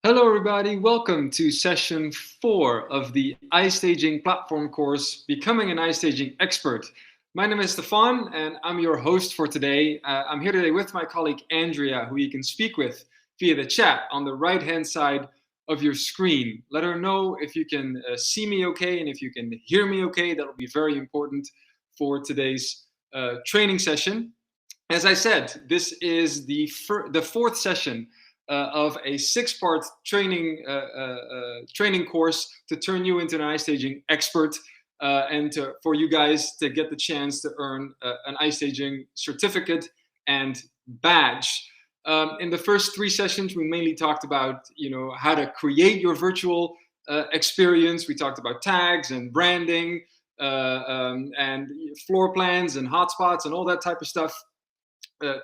Hello, everybody. Welcome to session 4 of the iStaging platform course, Becoming an iStaging Expert. My name is Stefan, and I'm your host for today. I'm here today with my colleague Andrea, who you can speak with via the chat on the right-hand side of your screen. Let her know if you can see me okay and if you can hear me okay. That will be very important for today's training session. As I said, this is the fourth session of a 6-part training course to turn you into an iStaging expert and for you guys to get the chance to earn an iStaging certificate and badge. In the first 3 sessions, we mainly talked about how to create your virtual experience. We talked about tags and branding and floor plans and hotspots and all that type of stuff.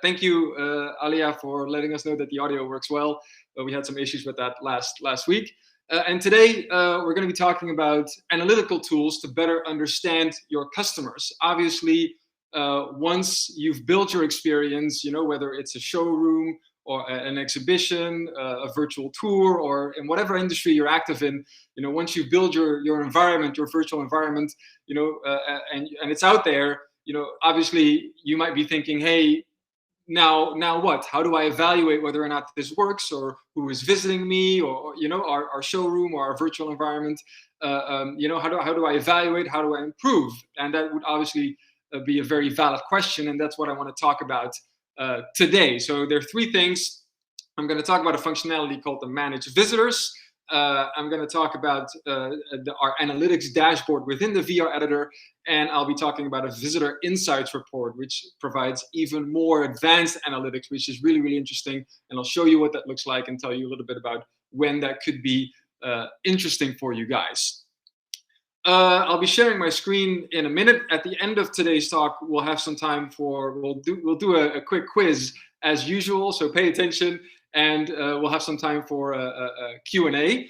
Thank you, Alia, for letting us know that the audio works well. We had some issues with that last week. And today, we're going to be talking about analytical tools to better understand your customers. Obviously, once you've built your experience, whether it's a showroom or an exhibition, a virtual tour, or in whatever industry you're active in, once you build your environment, your virtual environment, and it's out there, obviously you might be thinking, hey, now what? How do I evaluate whether or not this works, or who is visiting me, or our showroom or our virtual environment? How do I evaluate? How do I improve? And that would obviously be a very valid question, and that's what I want to talk about today. So there are 3 things. I'm going to talk about a functionality called the Manage Visitors. I'm going to talk about our analytics dashboard within the VR editor, and I'll be talking about a visitor insights report, which provides even more advanced analytics, which is really, really interesting. And I'll show you what that looks like and tell you a little bit about when that could be interesting for you guys. I'll be sharing my screen in a minute. At the end of today's talk, we'll have some time we'll do a quick quiz as usual, so pay attention. And we'll have some time for a Q&A.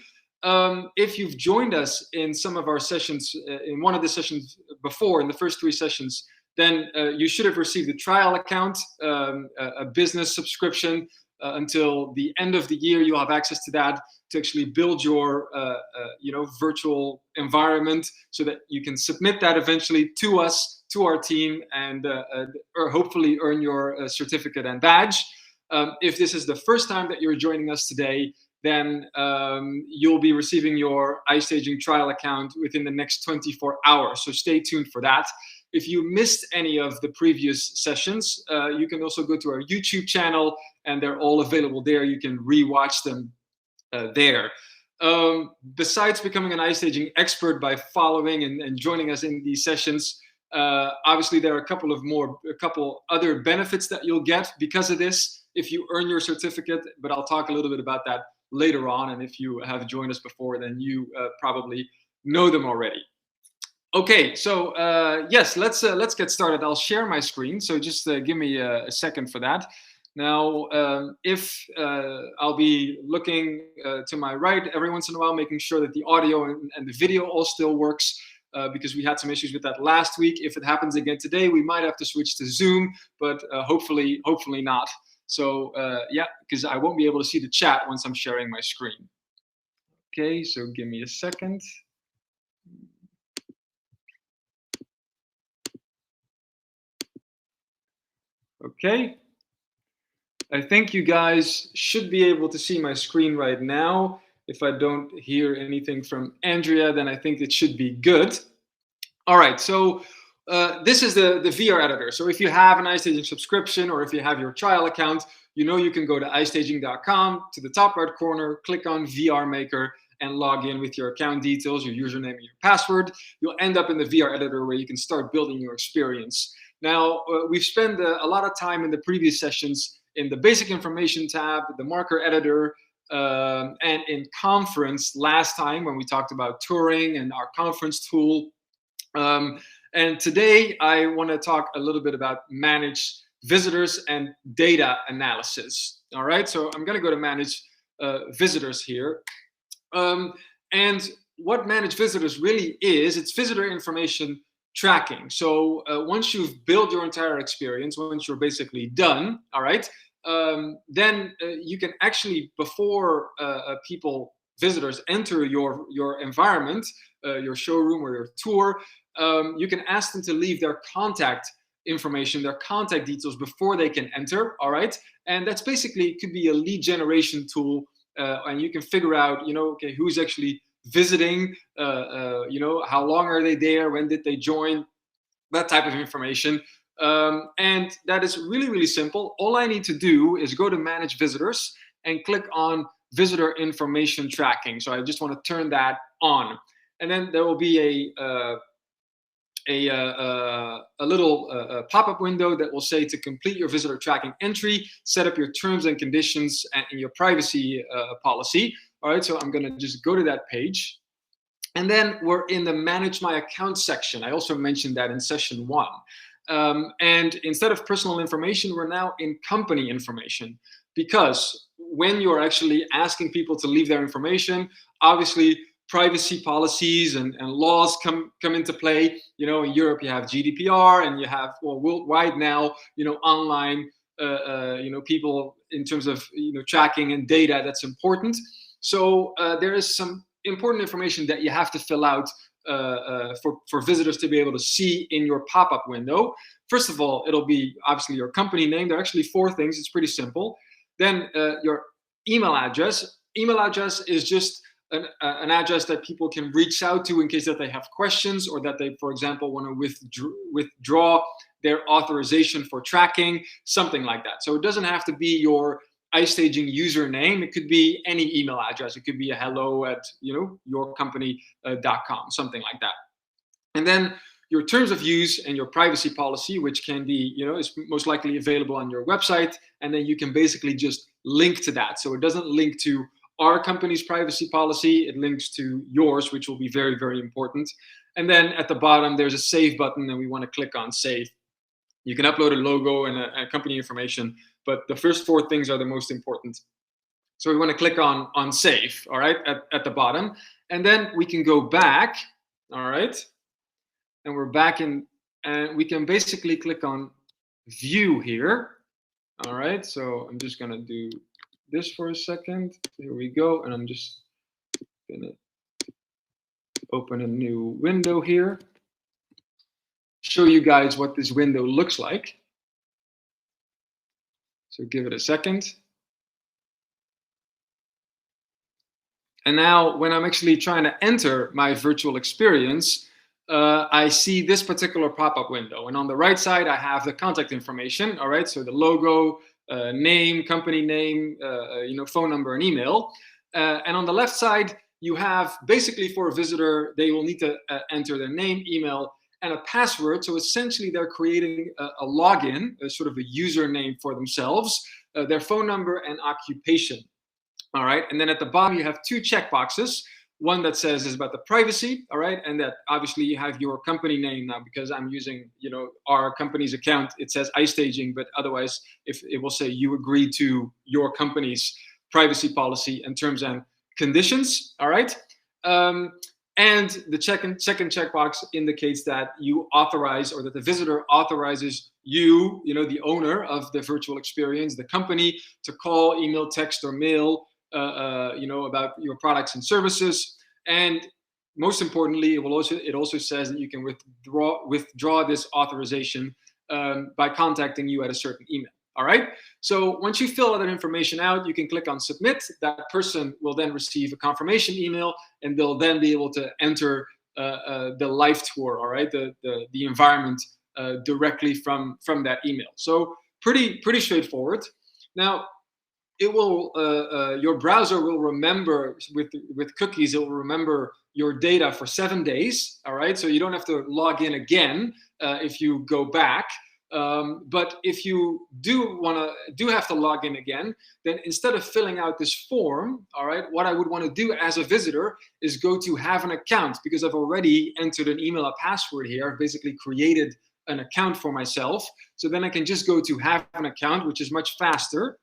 If you've joined us in some of our sessions, in one of the sessions before, in the first 3 sessions, then you should have received a trial account, a business subscription. Until the end of the year, you'll have access to that to actually build your virtual environment so that you can submit that eventually to us, to our team, and or hopefully earn your certificate and badge. If this is the first time that you're joining us today, then you'll be receiving your iStaging trial account within the next 24 hours. So stay tuned for that. If you missed any of the previous sessions, you can also go to our YouTube channel, and they're all available there. You can rewatch them there. Besides becoming an iStaging expert by following and joining us in these sessions, obviously there are a couple other benefits that you'll get because of this if you earn your certificate, but I'll talk a little bit about that later on. And if you have joined us before, then you probably know them already. Okay, so yes, let's get started. I'll share my screen, so just give me a second for that. Now, if I'll be looking to my right every once in a while, making sure that the audio and the video all still works, because we had some issues with that last week. If it happens again today, we might have to switch to Zoom, but hopefully not. So yeah, because I won't be able to see the chat once I'm sharing my screen. Okay, so give me a second. Okay, I think you guys should be able to see my screen right now. If I don't hear anything from Andrea, then I think it should be good. All right, so this is the VR editor. So if you have an iStaging subscription, or if you have your trial account, you can go to iStaging.com, to the top right corner, click on VR Maker, and log in with your account details, your username, and your password. You'll end up in the VR editor where you can start building your experience. Now, we've spent a lot of time in the previous sessions in the basic information tab, the marker editor, and in conference last time when we talked about touring and our conference tool. And today I want to talk a little bit about manage visitors and data analysis. All right, so I'm going to go to manage visitors here. And what manage visitors really is, it's visitor information tracking. So once you've built your entire experience, once you're basically done, all right, then you can actually, before visitors enter your environment, your showroom or your tour, you can ask them to leave their contact information, their contact details before they can enter. All right, and that's basically, could be a lead generation tool, and you can figure out, okay, who's actually visiting, how long are they there, when did they join, that type of information. And that is really, really simple. All I need to do is go to Manage Visitors and click on Visitor Information Tracking. So I just want to turn that on. And then there will be a little pop-up window that will say, to complete your visitor tracking entry, set up your terms and conditions and your privacy policy. All right, so I'm going to just go to that page. And then we're in the Manage My Account section. I also mentioned that in session 1. And instead of personal information, we're now in company information, because when you're actually asking people to leave their information, obviously privacy policies and laws come into play. In Europe you have GDPR, and you have, well, worldwide now, online, people, in terms of tracking and data, that's important. So there is some important information that you have to fill out for visitors to be able to see in your pop-up window. First of all, it'll be obviously your company name. There are actually 4 things. It's pretty simple. Then your email address. Email address is just an address that people can reach out to in case that they have questions, or that they, for example, want to withdraw their authorization for tracking, something like that. So it doesn't have to be your iStaging username. It could be any email address. It could be a hello@yourcompany.com, something like that. And then your terms of use and your privacy policy, which can be, is most likely available on your website. And then you can basically just link to that. So it doesn't link to our company's privacy policy. It links to yours, which will be very, very important. And then at the bottom, there's a save button, and we want to click on save. You can upload a logo and a company information, but the first 4 things are the most important. So we want to click on save, all right, at the bottom. And then we can go back, all right, and we're back in, and we can basically click on view here. All right, so I'm just going to do this for a second. Here we go. And I'm just going to open a new window here, show you guys what this window looks like. So give it a second. And now when I'm actually trying to enter my virtual experience, I see this particular pop-up window. And on the right side, I have the contact information. All right, so the logo, name, company name, phone number and email. And on the left side, you have basically, for a visitor, they will need to enter their name, email, and a password. So essentially they're creating a login, a sort of a username for themselves, their phone number and occupation. All right, and then at the bottom you have 2 checkboxes. One that says is about the privacy, all right, and that obviously you have your company name now, because I'm using, our company's account. It says iStaging, but otherwise, if it will say you agree to your company's privacy policy and terms and conditions, all right. And the second checkbox indicates that you authorize, or that the visitor authorizes you, the owner of the virtual experience, the company, to call, email, text, or mail, about your products and services. And most importantly, it also says that you can withdraw this authorization by contacting you at a certain email. All right. So once you fill all that information out, you can click on submit. That person will then receive a confirmation email, and they'll then be able to enter the live tour. All right, the environment directly from that email. So pretty straightforward. Now, it will your browser will remember with cookies. It will remember your data for 7 days. All right, so you don't have to log in again if you go back. But if you do have to log in again, then instead of filling out this form, all right, what I would want to do as a visitor is go to have an account, because I've already entered an email, a password here. I've basically created an account for myself. So then I can just go to have an account, which is much faster.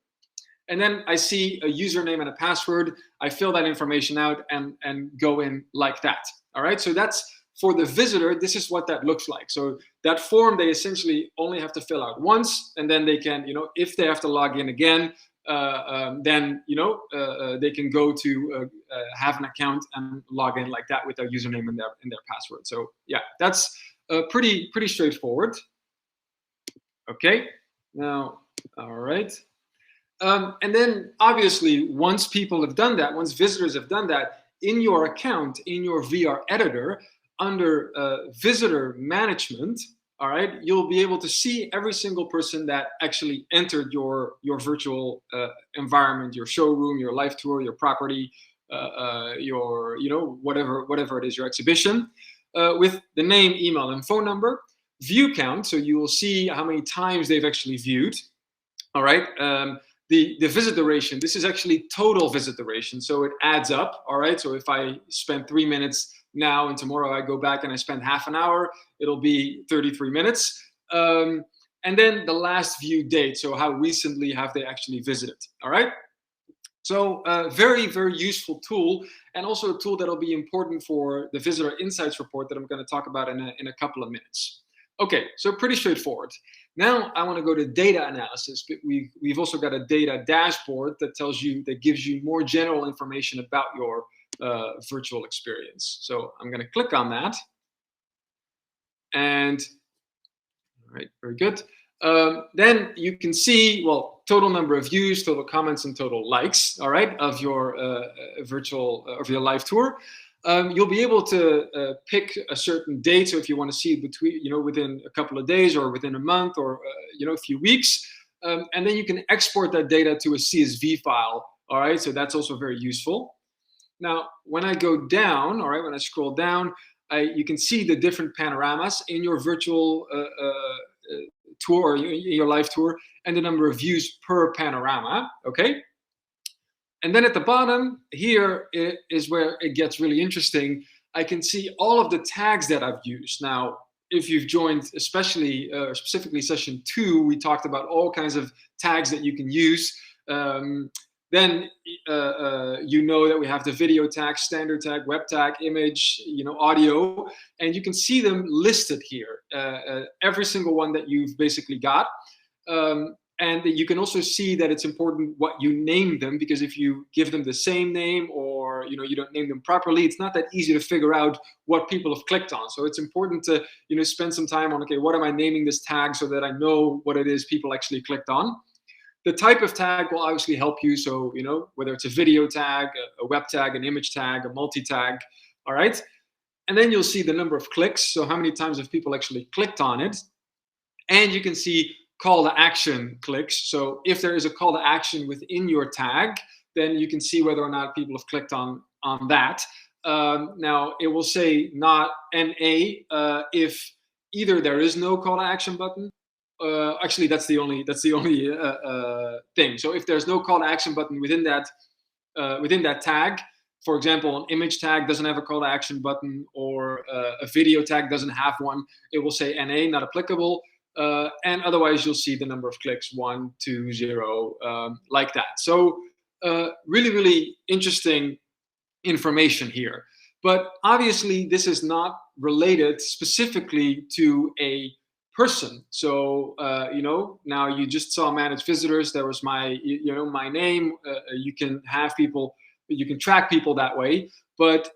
And then I see a username and a password. I fill that information out and go in like that. All right, so that's for the visitor, this is what that looks like. So that form, they essentially only have to fill out once, and then they can, if they have to log in again, then they can go to have an account and log in like that with their username and their password. So yeah, that's pretty straightforward. Okay, now, all right. And then obviously, once people have done that, once visitors have done that, in your account, in your VR editor, under visitor management, all right, you'll be able to see every single person that actually entered your virtual environment, your showroom, your live tour, your property, your whatever it is, your exhibition, with the name, email, and phone number, view count, so you will see how many times they've actually viewed. All right. The visit duration, this is actually total visit duration, so it adds up. All right, so if I spend 3 minutes now and tomorrow I go back and I spend half an hour, it'll be 33 minutes. And then the last view date, so how recently have they actually visited. All right, so very useful tool, and also a tool that'll be important for the visitor insights report that I'm going to talk about in a couple of minutes. Okay, so pretty straightforward. Now I want to go to data analysis. But we've also got a data dashboard that gives you more general information about your virtual experience. So I'm going to click on that. And all right, very good. Then you can see, well, total number of views, total comments, and total likes, all right, of your of your live tour. You'll be able to pick a certain date. So if you want to see it within a couple of days or within a month or a few weeks, and then you can export that data to a CSV file. All right, so that's also very useful. Now, when I go down, all right, when I scroll down, you can see the different panoramas in your virtual tour or your live tour, and the number of views per panorama. Okay. And then at the bottom here is where it gets really interesting. I can see all of the tags that I've used. Now, if you've joined, especially specifically session 2, we talked about all kinds of tags that you can use. Then you know that we have the video tag, standard tag, web tag, image, audio, and you can see them listed here. Every single one that you've basically got. And you can also see that it's important what you name them, because if you give them the same name or you don't name them properly, it's not that easy to figure out what people have clicked on. So it's important to spend some time on, okay, what am I naming this tag so that I know what it is people actually clicked on. The type of tag will obviously help you. So whether it's a video tag, a web tag, an image tag, a multi-tag, all right. And then you'll see the number of clicks. So how many times have people actually clicked on it, and you can see call to action clicks. So if there is a call to action within your tag, then you can see whether or not people have clicked on that. Now it will say not NA if either there is no call to action button. Actually, that's the only thing. So if there's no call to action button within that tag, for example, an image tag doesn't have a call to action button, or a video tag doesn't have one, it will say NA, not applicable. And otherwise you'll see the number of clicks, 1, 2, 0, like that. So really interesting information here. But obviously this is not related specifically to a person. So now you just saw manage visitors. There was my my name. You can have people, you can track people that way. But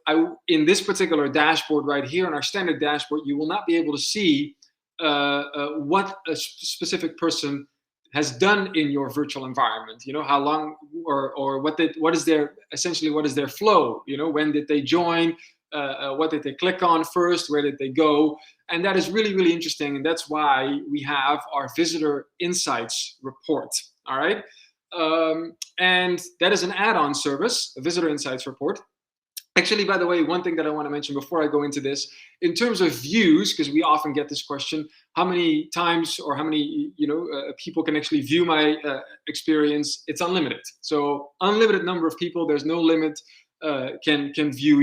in this particular dashboard right here, in our standard dashboard, you will not be able to see what a specific person has done in your virtual environment. How long, or what is their flow. When did they join? What did they click on first? Where did they go? And that is really interesting, and that's why we have our visitor insights report. All right, and that is an add-on service, a visitor insights report. Actually, by the way, one thing that I want to mention before I go into this, in terms of views, because we often get this question, how many times or how many people can actually view my experience? It's unlimited. So unlimited number of people. There's no limit. Can view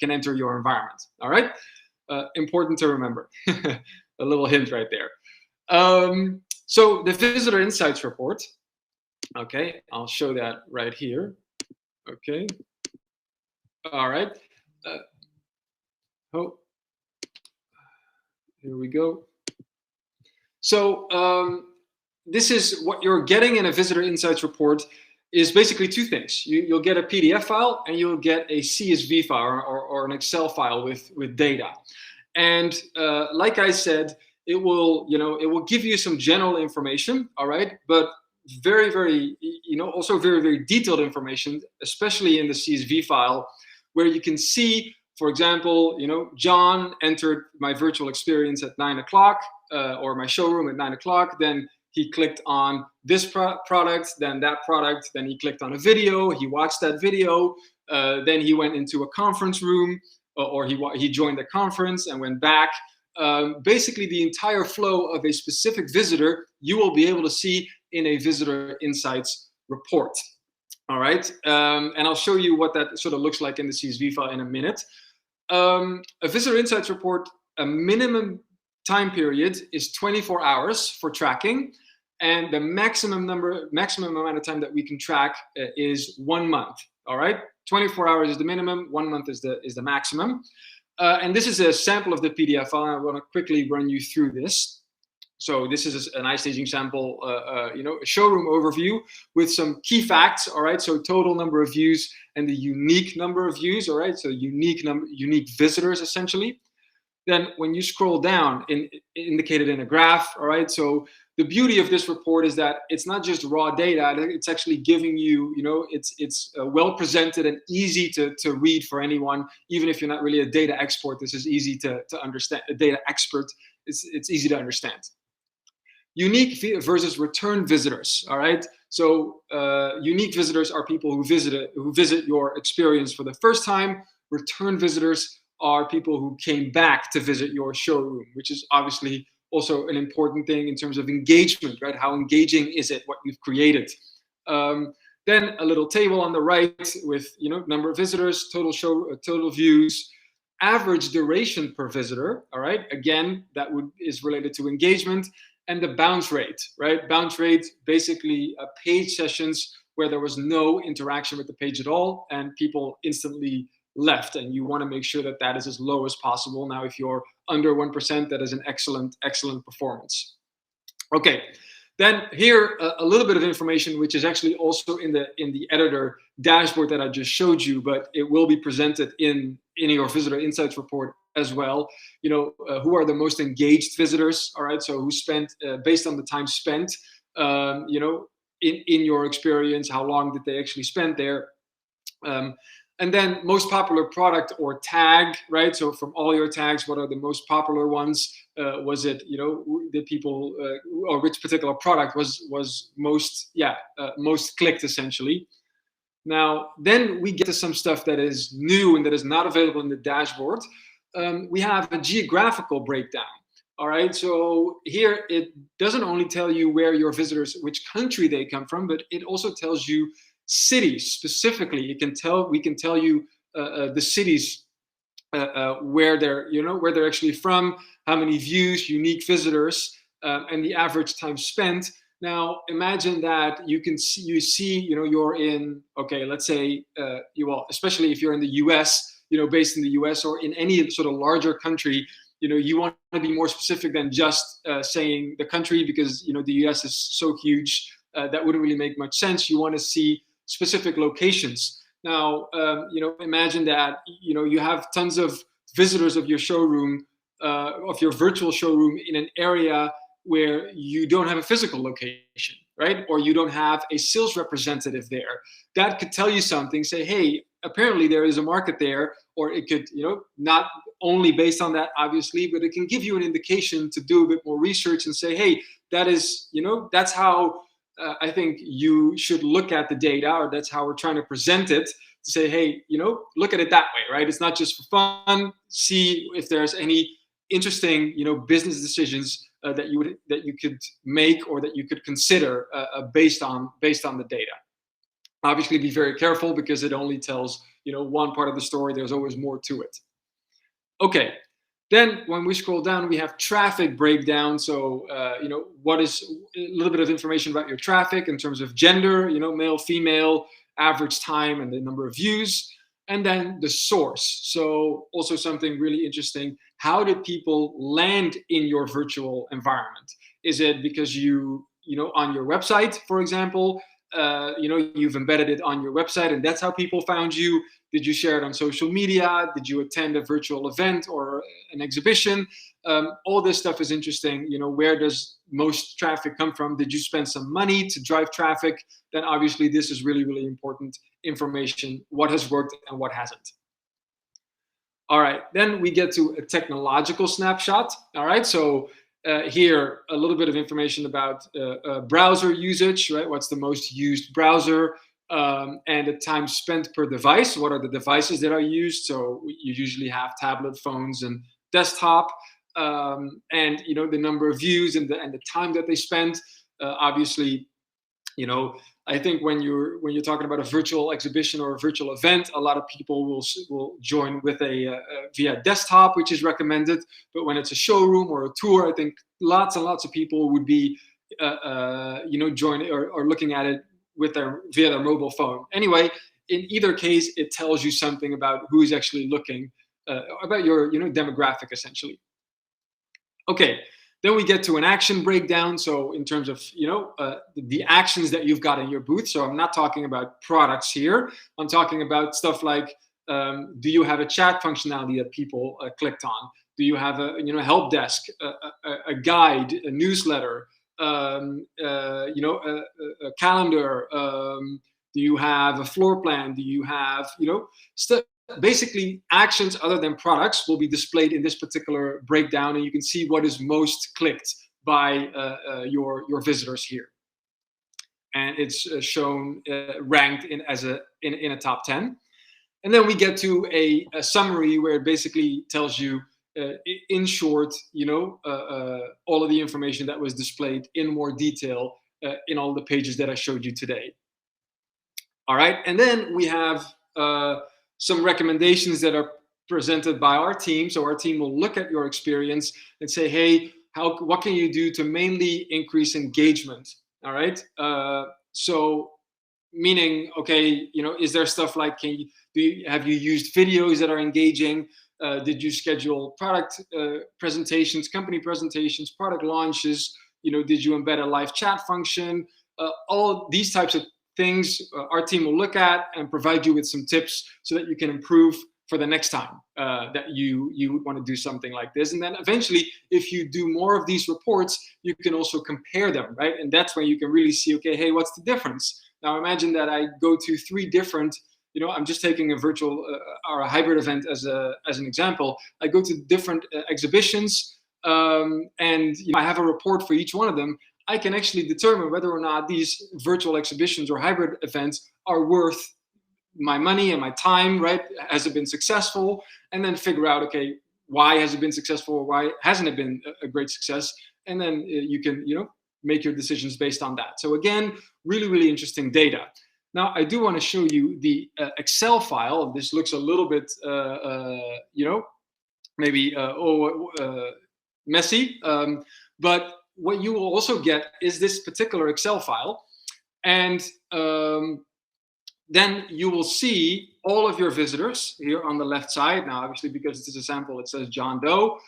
can enter your environment. All right, important to remember. A little hint right there. So the visitor insights report. Okay, I'll show that right here. Okay. All right. Here we go. So this is what you're getting in a visitor insights report is basically two things. You'll get a PDF file and you'll get a CSV file or an Excel file with data. And like I said, it will give you some general information, all right, but very, very, also very, very detailed information, especially in the CSV file, where you can see, for example, John entered my virtual experience at 9 o'clock or my showroom at 9 o'clock. Then he clicked on this product, then that product, then he clicked on a video, he watched that video, then he went into a conference room, or he joined the conference and went back. Basically, the entire flow of a specific visitor, you will be able to see in a visitor insights report. All right, and I'll show you what that sort of looks like in the CSV file in a minute. A visitor insights report, a minimum time period is 24 hours for tracking, and the maximum amount of time that we can track is 1 month. All right, 24 hours is the minimum, 1 month is the maximum. And this is a sample of the PDF file. I want to quickly run you through this. So this is an iStaging sample, a showroom overview with some key facts. All right, so total number of views and the unique number of views. All right, so unique visitors essentially. Then when you scroll down, indicated in a graph. All right, so the beauty of this report is that it's not just raw data. It's actually giving you, it's well presented and easy to read for anyone, even if you're not really a data expert. This is easy to understand. A data expert, it's easy to understand. Unique versus return visitors. All right, so unique visitors are people who visit your experience for the first time. Return visitors are people who came back to visit your showroom, which is obviously also an important thing in terms of engagement, right? How engaging is it, what you've created? Then a little table on the right with number of visitors, total views, average duration per visitor. All right, again, that is related to engagement, and the bounce rate, right? Bounce rate, basically page sessions where there was no interaction with the page at all and people instantly left, and you want to make sure that that is as low as possible. Now, if you're under 1%, that is an excellent performance. Okay, then here a little bit of information, which is actually also in the editor dashboard that I just showed you, but it will be presented in your visitor insights report as well. Who are the most engaged visitors? All right, so who spent based on the time spent, in your experience, how long did they actually spend there? And then most popular product or tag, right? So from all your tags, what are the most popular ones? Was it, did people, or which particular product was most clicked essentially? Now, then we get to some stuff that is new and that is not available in the dashboard. We have a geographical breakdown. All right, so here it doesn't only tell you where your visitors, which country they come from, but it also tells you cities specifically. We can tell you the cities where they're actually from, how many views, unique visitors, and the average time spent. Now imagine that you see you're in, okay, let's say especially if you're in the US, based in the US or in any sort of larger country, you want to be more specific than just saying the country, because the US is so huge that wouldn't really make much sense. You want to see specific locations. Now, imagine that you have tons of visitors of your showroom, of your virtual showroom, in an area where you don't have a physical location, right? Or you don't have a sales representative there. That could tell you something. Say, hey, apparently there is a market there. Or it could, not only based on that, obviously, but it can give you an indication to do a bit more research and say, hey, that is, that's how I think you should look at the data, or that's how we're trying to present it, to say, hey, look at it that way, right? It's not just for fun. See if there's any interesting, business decisions that you could make or that you could consider based on the data. Obviously, be very careful because it only tells one part of the story. There's always more to it. Okay. Then when we scroll down, we have traffic breakdown. So, what is a little bit of information about your traffic in terms of gender, male, female, average time, and the number of views. And then the source. So also something really interesting. how did people land in your virtual environment? Is it because on your website, for example, you've embedded it on your website and that's how people found you? Did you share it on social media? Did you attend a virtual event or an exhibition? All this stuff is interesting. Where does most traffic come from? Did you spend some money to drive traffic? Then obviously this is really, really important information. What has worked and what hasn't. All right, then we get to a technological snapshot. All right, so here a little bit of information about browser usage, right? What's the most used browser? And the time spent per device. What are the devices that are used? So you usually have tablet, phones, and desktop. And the number of views and the time that they spend. Obviously, I think when you're talking about a virtual exhibition or a virtual event, a lot of people will join with via desktop, which is recommended. But when it's a showroom or a tour, I think lots and lots of people would be joining or looking at it via their mobile phone. Anyway, in either case, it tells you something about who's actually looking, about your demographic essentially. Okay. Then we get to an action breakdown. So in terms of the actions that you've got in your booth. So I'm not talking about products here. I'm talking about stuff like, do you have a chat functionality that people clicked on? Do you have a help desk, a guide, a newsletter, a calendar? Do you have a floor plan? Do you have stuff? Basically, actions other than products will be displayed in this particular breakdown, and you can see what is most clicked by your visitors here. And it's shown ranked in a top 10. And then we get to a summary where it basically tells you, in short, all of the information that was displayed in more detail in all the pages that I showed you today. All right, and then we have some recommendations that are presented by our team. So our team will look at your experience and say, hey, what can you do to mainly increase engagement? All right. So meaning, okay, is there stuff like, have you used videos that are engaging? Did you schedule product presentations, company presentations, product launches? Did you embed a live chat function? All these types of things our team will look at and provide you with some tips so that you can improve for the next time that you would want to do something like this. And then eventually, if you do more of these reports, you can also compare them, right? And that's when you can really see, okay, hey, what's the difference? Now imagine that I go to 3 different, I'm just taking a virtual or a hybrid event as an example. I go to different exhibitions and I have a report for each one of them. I can actually determine whether or not these virtual exhibitions or hybrid events are worth my money and my time, right? Has it been successful? And then figure out, okay, why has it been successful or why hasn't it been a great success? And then you can, make your decisions based on that. So again, really, really interesting data. Now, I do want to show you the Excel file. This looks a little bit, maybe messy, but what you will also get is this particular Excel file. And then you will see all of your visitors here on the left side. Now, obviously, because this is a sample, it says John Doe.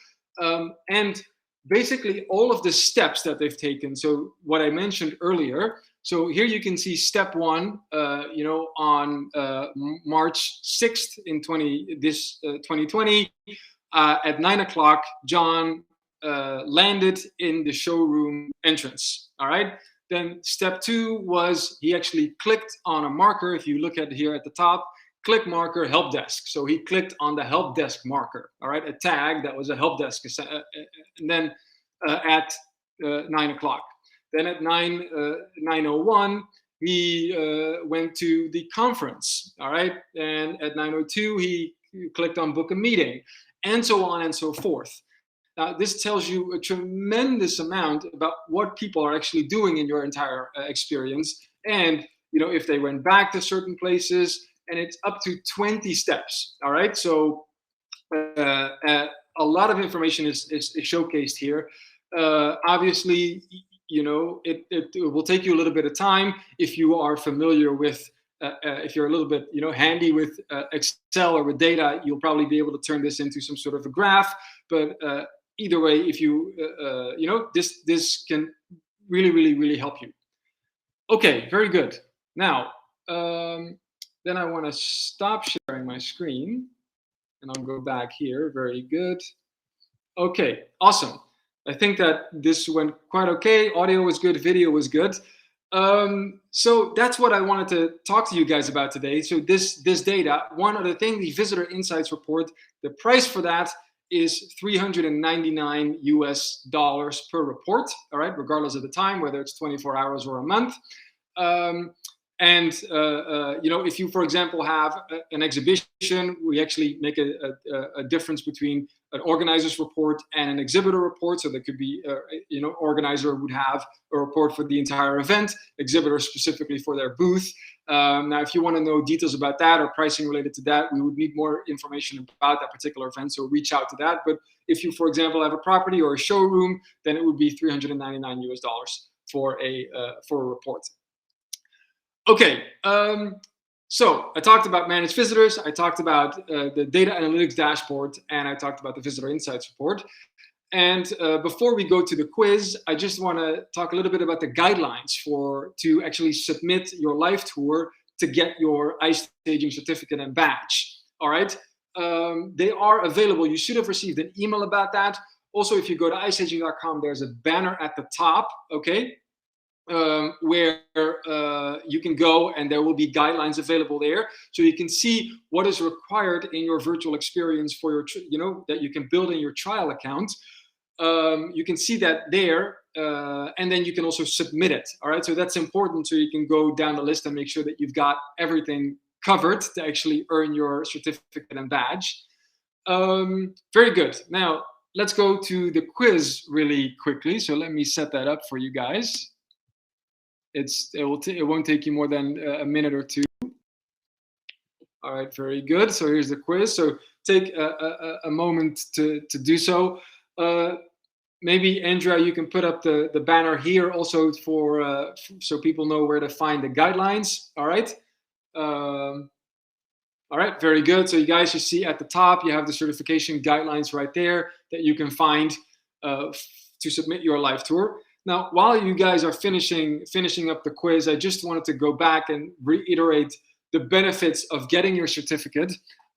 And basically all of the steps that they've taken. So what I mentioned earlier. So here you can see step 1, on March 6th in 2020 at 9 o'clock, John landed in the showroom entrance. All right. Then step 2 was he actually clicked on a marker. If you look at here at the top, click marker help desk. So he clicked on the help desk marker. All right, a tag that was a help desk. And then at 9 o'clock. Then at 9:01, he went to the conference. All right, and at 9:02, he clicked on book a meeting, and so on and so forth. Now, this tells you a tremendous amount about what people are actually doing in your entire experience. And, if they went back to certain places, and it's up to 20 steps. All right. So a lot of information is showcased here. Obviously, it will take you a little bit of time if you are familiar with if you're a little bit, handy with Excel or with data, you'll probably be able to turn this into some sort of a graph. But either way, if you, this can really, really, really help you. Okay, very good. Now, then I want to stop sharing my screen, and I'll go back here. Very good. Okay, awesome. I think that this went quite okay. Audio was good, video was good. So that's what I wanted to talk to you guys about today. So this data, one other thing, the Visitor Insights Report, the price for that is $399 US per report, all right, regardless of the time, whether it's 24 hours or a month. If you, for example, have an exhibition, we actually make a difference between an organizer's report and an exhibitor report. So there could be, organizer would have a report for the entire event, exhibitor specifically for their booth. Now, if you want to know details about that or pricing related to that, we would need more information about that particular event. So reach out to that. But if you, for example, have a property or a showroom, then it would be $399 US for a report. Okay, so I talked about managed visitors, I talked about the data analytics dashboard, and I talked about the Visitor Insights Report. And before we go to the quiz, I just want to talk a little bit about the guidelines to actually submit your live tour to get your iStaging certificate and badge. All right, they are available. You should have received an email about that. Also, if you go to iStaging.com, there's a banner at the top, okay, where you can go, and there will be guidelines available there, so you can see what is required in your virtual experience for your, that you can build in your trial account. You can see that there, and then you can also submit it. All right, so that's important. So you can go down the list and make sure that you've got everything covered to actually earn your certificate and badge. Very good. Now let's go to the quiz really quickly. So let me set that up for you guys. It won't take you more than a minute or two. All right, very good. So here's the quiz. So take a moment to do so. Maybe Andrea, you can put up the banner here also for so people know where to find the guidelines. All right. All right, very good. So you guys, you see at the top, you have the certification guidelines right there that you can find to submit your live tour. Now, while you guys are finishing up the quiz, I just wanted to go back and reiterate the benefits of getting your certificate.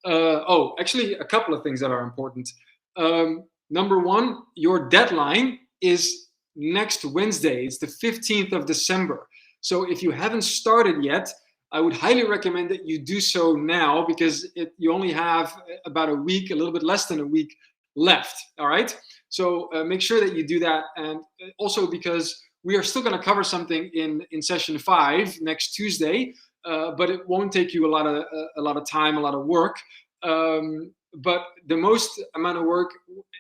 Actually, a couple of things that are important. Number one, your deadline is next Wednesday. It's the 15th of December. So if you haven't started yet, I would highly recommend that you do so now, because you only have about a week, a little bit less than a week left. All right. So make sure that you do that. And also because we are still going to cover something in session 5 next Tuesday, but it won't take you a lot of time, a lot of work. But the most amount of work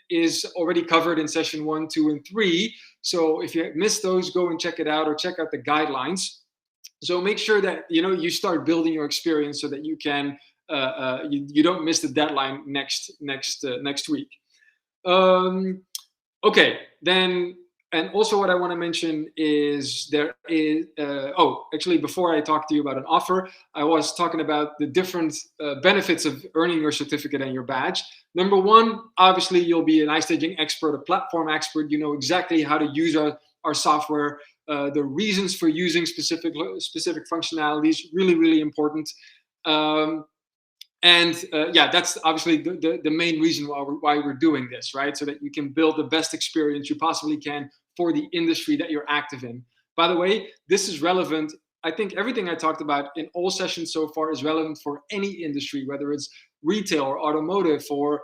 is already covered in session 1, 2, and 3. So if you missed those, go and check it out, or check out the guidelines. So make sure that you start building your experience so that you can you don't miss the deadline next week. Okay, then, and also what I want to mention is there is, actually, before I talk to you about an offer, I was talking about the different benefits of earning your certificate and your badge. Number one, obviously, you'll be an iStaging expert, a platform expert. You know exactly how to use our software, the reasons for using specific functionalities, really, really important. That's obviously the main reason why we're doing this, right? So that you can build the best experience you possibly can for the industry that you're active in. By the way, this is relevant. I think everything I talked about in all sessions so far is relevant for any industry, whether it's retail or automotive or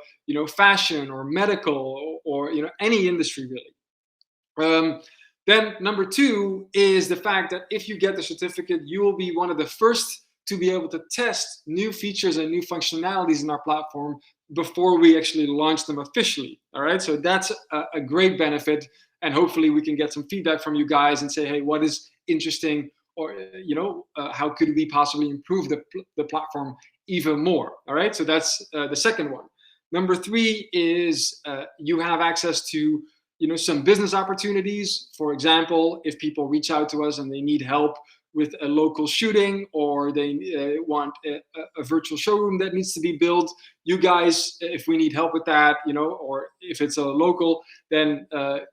fashion or medical or any industry really. Then number two is the fact that if you get the certificate, you will be one of the first to be able to test new features and new functionalities in our platform before we actually launch them officially. All right, so that's a great benefit, and hopefully we can get some feedback from you guys and say, hey, what is interesting, or how could we possibly improve the platform even more? All right, so that's the second one. Number three is you have access to some business opportunities. For example, if people reach out to us and they need help with a local shooting, or they want a virtual showroom that needs to be built. You guys, if we need help with that, or if it's a local, then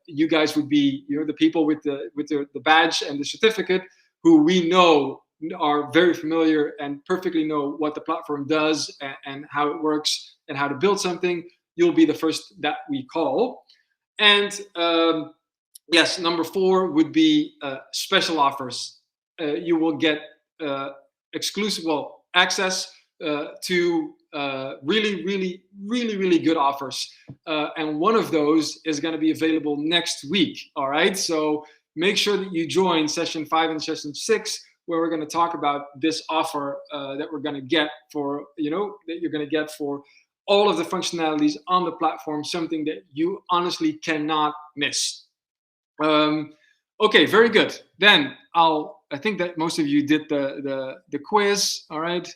you guys would be, the people with the badge and the certificate, who we know are very familiar and perfectly know what the platform does and how it works and how to build something. You'll be the first that we call. And yes, number 4 would be special offers. You will get exclusive, access to really, really, really, really good offers. And one of those is going to be available next week. All right. So make sure that you join session 5 and session 6, where we're going to talk about this offer that we're going to get for, that you're going to get for all of the functionalities on the platform, something that you honestly cannot miss. Okay, very good. Then I think that most of you did the quiz. All right.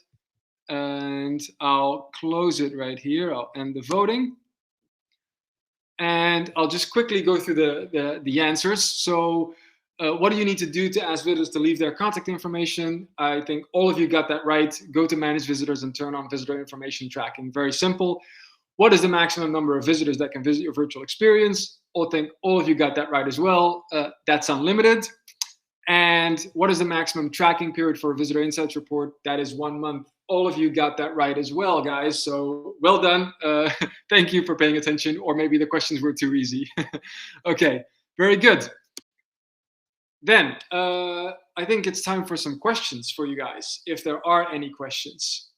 And I'll close it right here. I'll end the voting. And I'll just quickly go through the answers. So what do you need to do to ask visitors to leave their contact information? I think all of you got that right. Go to manage visitors and turn on visitor information tracking. Very simple. What is the maximum number of visitors that can visit your virtual experience? I think all of you got that right as well. That's unlimited. And what is the maximum tracking period for a visitor insights report? That is 1 month. All of you got that right as well, guys. So well done. Thank you for paying attention, or maybe the questions were too easy. Okay, very good. Then I think it's time for some questions for you guys, if there are any questions.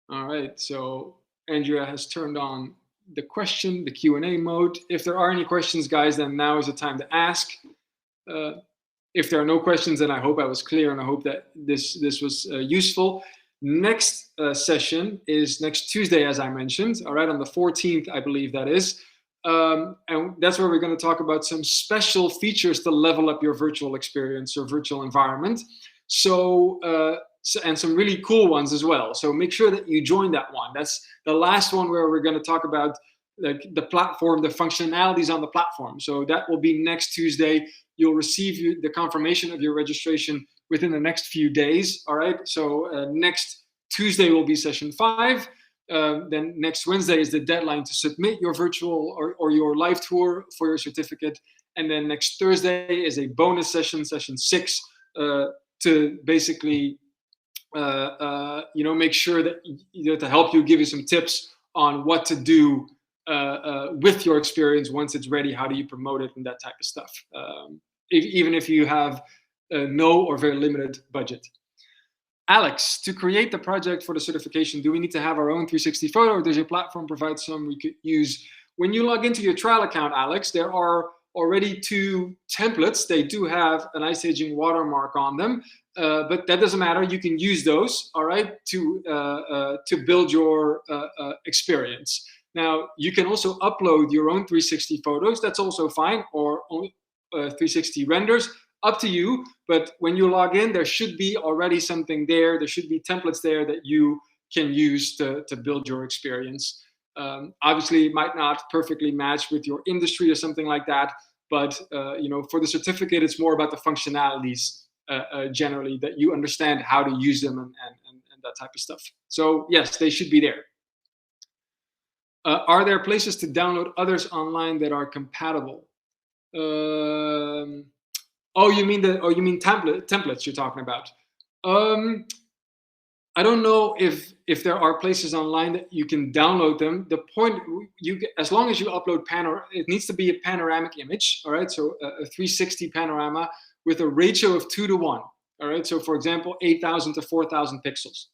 All right, so Andrea has turned on the Q&A mode. If there are any questions, guys, then now is the time to ask. If there are no questions, then I hope I was clear, and I hope that this was useful. Next session is next Tuesday, as I mentioned, all right, on the 14th, I believe that is. And that's where we're going to talk about some special features to level up your virtual experience or virtual environment. And some really cool ones as well. So make sure that you join that one. That's the last one where we're going to talk about the platform, the functionalities on the platform. So that will be next Tuesday. You'll receive the confirmation of your registration within the next few days. All right. So next Tuesday will be session 5. Then next Wednesday is the deadline to submit your virtual or your live tour for your certificate. And then next Thursday is a bonus session, session 6, to basically make sure that to help you, give you some tips on what to do with your experience once it's ready. How do you promote it and that type of stuff, even if you have no or very limited budget. Alex, to create the project for the certification, do we need to have our own 360 photo, or does your platform provide some we could use? When you log into your trial account, Alex, there are already 2 templates. They do have an iStaging watermark on them, but that doesn't matter. You can use those, all right, to build your experience. Now, you can also upload your own 360 photos. That's also fine, or 360 renders. Up to you. But when you log in, there should be already something there. There should be templates there that you can use to build your experience. Obviously, it might not perfectly match with your industry or something like that. But for the certificate, it's more about the functionalities generally, that you understand how to use them and that type of stuff. So yes, they should be there. Are there places to download others online that are compatible? You mean templates you're talking about? I don't know if there are places online that you can download them. The point, as long as you upload it needs to be a panoramic image, all right? So a 360 panorama with a ratio of 2:1, all right? So for example, 8,000 to 4,000 pixels.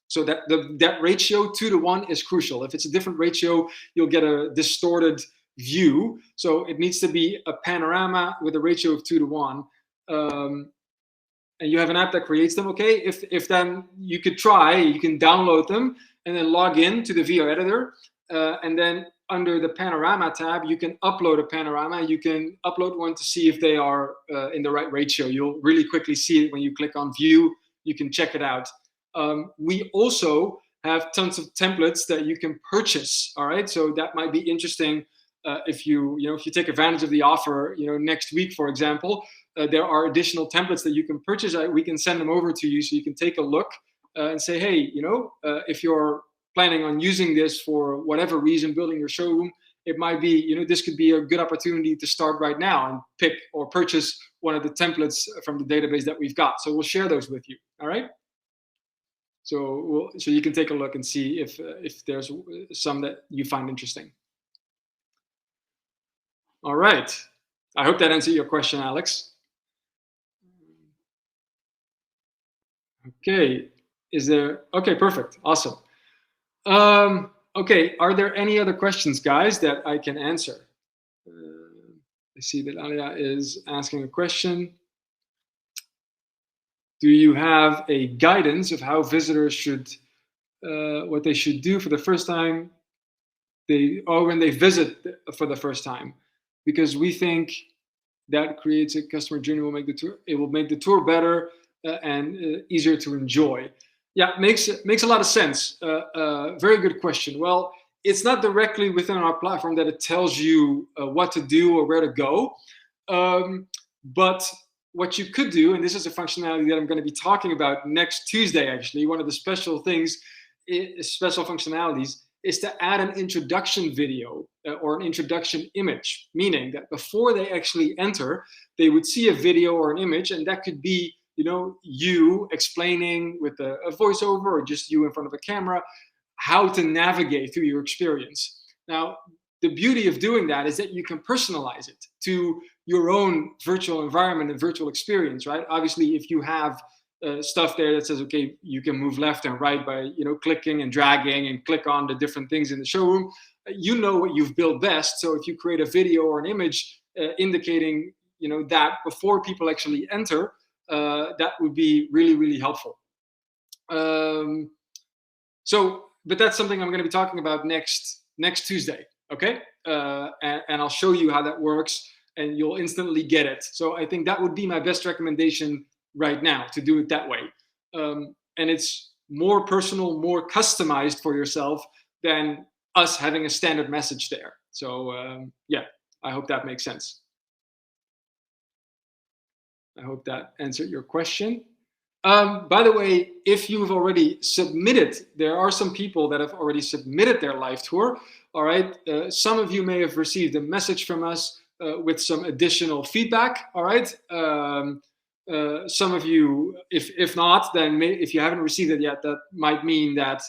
So that ratio 2:1 is crucial. If it's a different ratio, you'll get a distorted view. So it needs to be a panorama with a ratio of 2:1. And you have an app that creates them, okay? If then you can download them and then log in to the VR editor. And then under the panorama tab, you can upload a panorama. You can upload one to see if they are in the right ratio. You'll really quickly see it when you click on view. You can check it out. We also have tons of templates that you can purchase, all right? So that might be interesting if you take advantage of the offer, next week, for example, there are additional templates that you can purchase. We can send them over to you so you can take a look and say, hey, if you're planning on using this for whatever reason, building your showroom, it might be, this could be a good opportunity to start right now and pick or purchase one of the templates from the database that we've got. So we'll share those with you. All right. So you can take a look and see if there's some that you find interesting. All right. I hope that answered your question, Alex. Okay. Okay, perfect. Awesome. Okay. Are there any other questions, guys, that I can answer? I see that Alia is asking a question. Do you have a guidance of how visitors should, what they should do for the first time when they visit for the first time? Because we think that creates a customer journey, it will make the tour better and easier to enjoy. Yeah, makes a lot of sense. Very good question. Well, it's not directly within our platform that it tells you what to do or where to go. But what you could do, and this is a functionality that I'm going to be talking about next Tuesday, actually, one of the special functionalities is to add an introduction video or an introduction image, meaning that before they actually enter, they would see a video or an image, and that could be, you explaining with a voiceover or just you in front of a camera how to navigate through your experience. Now, the beauty of doing that is that you can personalize it to your own virtual environment and virtual experience, right? Obviously, if you have stuff there that says, okay, you can move left and right by clicking and dragging and click on the different things in the showroom, you know what you've built best. So if you create a video or an image indicating that before people actually enter, that would be really, really helpful. But that's something I'm going to be talking about next Tuesday, okay? And I'll show you how that works, and you'll instantly get it. So I think that would be my best recommendation right now, to do it that way. And it's more personal, more customized for yourself than us having a standard message there. So yeah, I hope that makes sense. I hope that answered your question. By the way, if you've already submitted, there are some people that have already submitted their live tour. All right. Some of you may have received a message from us with some additional feedback. All right. Some of you, if not, then if you haven't received it yet, that might mean that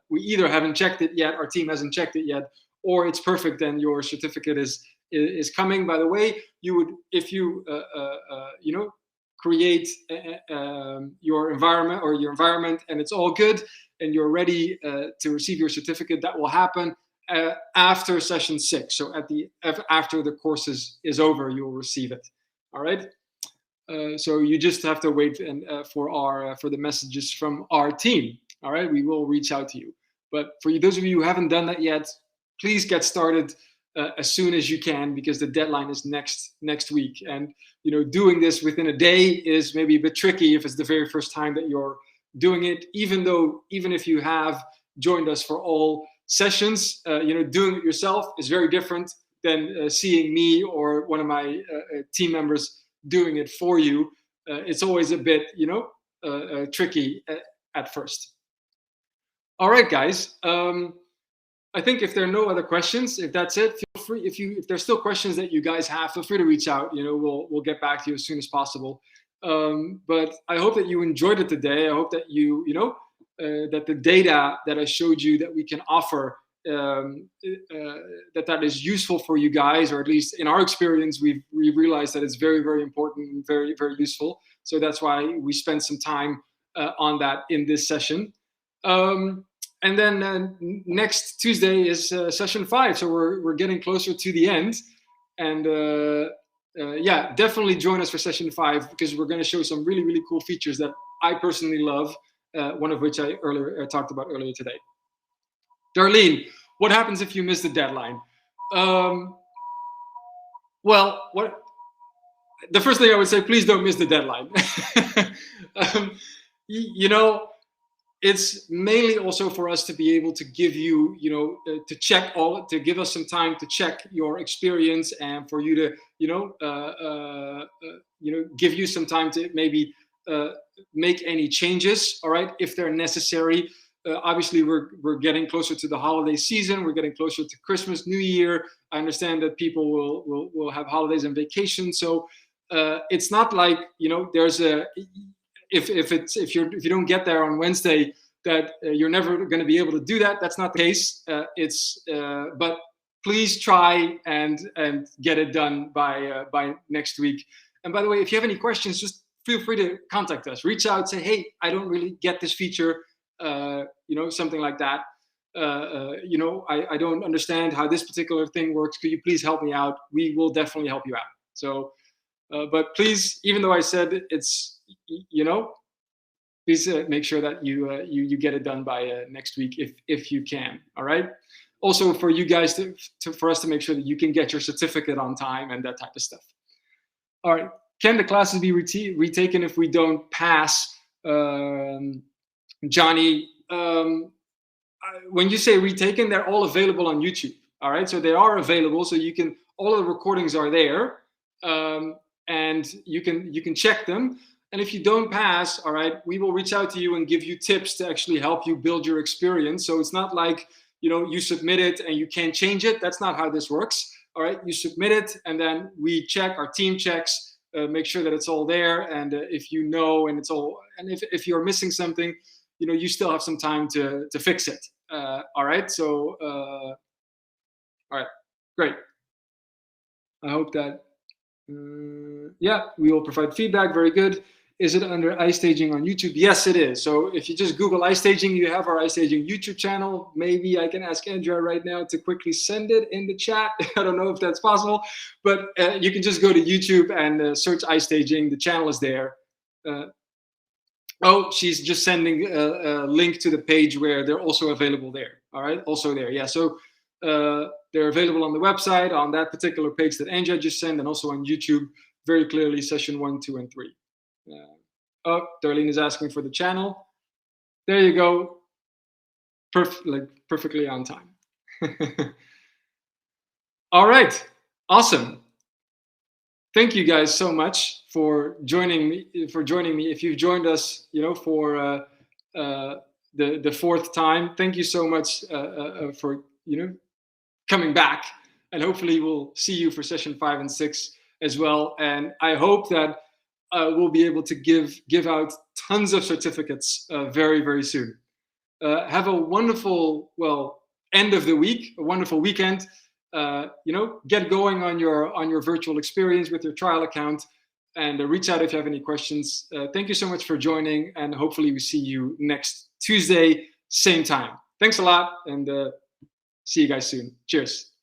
we either haven't checked it yet, our team hasn't checked it yet, or it's perfect and your certificate is coming. By the way, you would, if you create your environment and it's all good and you're ready to receive your certificate, that will happen after session 6. So after the course is over, you will receive it. All right. So you just have to wait for the messages from our team. All right, we will reach out to you. But for those of you who haven't done that yet, please get started as soon as you can, because the deadline is next week. And doing this within a day is maybe a bit tricky if it's the very first time that you're doing it. Even if you have joined us for all sessions, doing it yourself is very different than seeing me or one of my team members doing it for you. It's always a bit, tricky at first. All right, guys. I think if there are no other questions, if that's it, feel free. If there's still questions that you guys have, feel free to reach out. We'll get back to you as soon as possible. But I hope that you enjoyed it today. I hope that that the data that I showed you that we can offer, that is useful for you guys, or at least in our experience, we've realized that it's very, very important and very, very useful. So that's why we spent some time on that in this session. And then next Tuesday is session 5. So we're getting closer to the end. And yeah, definitely join us for session 5, because we're going to show some really, really cool features that I personally love, one of which I talked about earlier today. Darlene, what happens if you miss the deadline? Well, the first thing I would say, please don't miss the deadline. it's mainly also for us to be able to give you, to check to give us some time to check your experience, and for you to, give you some time to maybe make any changes, all right, if they're necessary. Obviously, we're getting closer to the holiday season. We're getting closer to Christmas, New Year. I understand that people will have holidays and vacations, so it's not like, there's a if you don't get there on Wednesday, that you're never going to be able to do that. That's not the case. But please try and get it done by next week. And by the way, if you have any questions, just feel free to contact us. Reach out, say, hey, I don't really get this feature, something like that. I don't understand how this particular thing works. Could you please help me out? We will definitely help you out. So, but please, even though I said it's, please make sure that you get it done by next week if you can. All right. Also, for you guys for us to make sure that you can get your certificate on time and that type of stuff. All right. Can the classes be retaken if we don't pass? Johnny, when you say retaken, they're all available on YouTube. All right. So they are available. So you can, all of the recordings are there, and you can check them. And if you don't pass, all right, we will reach out to you and give you tips to actually help you build your experience. So it's not like, you submit it and you can't change it. That's not how this works. All right, you submit it and then we check, our team checks, make sure that it's all there. And if and it's all, and if you're missing something, you still have some time to fix it. All right, so, all right, great. I hope that, yeah, we will provide feedback. Very good. Is it under iStaging on YouTube? Yes, it is. So if you just Google iStaging, you have our iStaging YouTube channel. Maybe I can ask Andrea right now to quickly send it in the chat. I don't know if that's possible, but you can just go to YouTube and search iStaging. The channel is there. Oh, she's just sending a link to the page where they're also available there. All right, also there. Yeah, so they're available on the website, on that particular page that Andrea just sent, and also on YouTube, very clearly, session 1, 2, and 3. Oh, Darlene is asking for the channel. There you go. Perfectly on time. All right, awesome. Thank you guys so much for joining me. If you've joined us, for the fourth time, thank you so much for coming back. And hopefully we'll see you for session 5 and 6 as well. And I hope that we'll be able to give out tons of certificates very, very soon. Have a wonderful, end of the week, a wonderful weekend. Get going on your virtual experience with your trial account, and reach out if you have any questions. Thank you so much for joining, and hopefully we see you next Tuesday, same time. Thanks a lot, and see you guys soon. Cheers.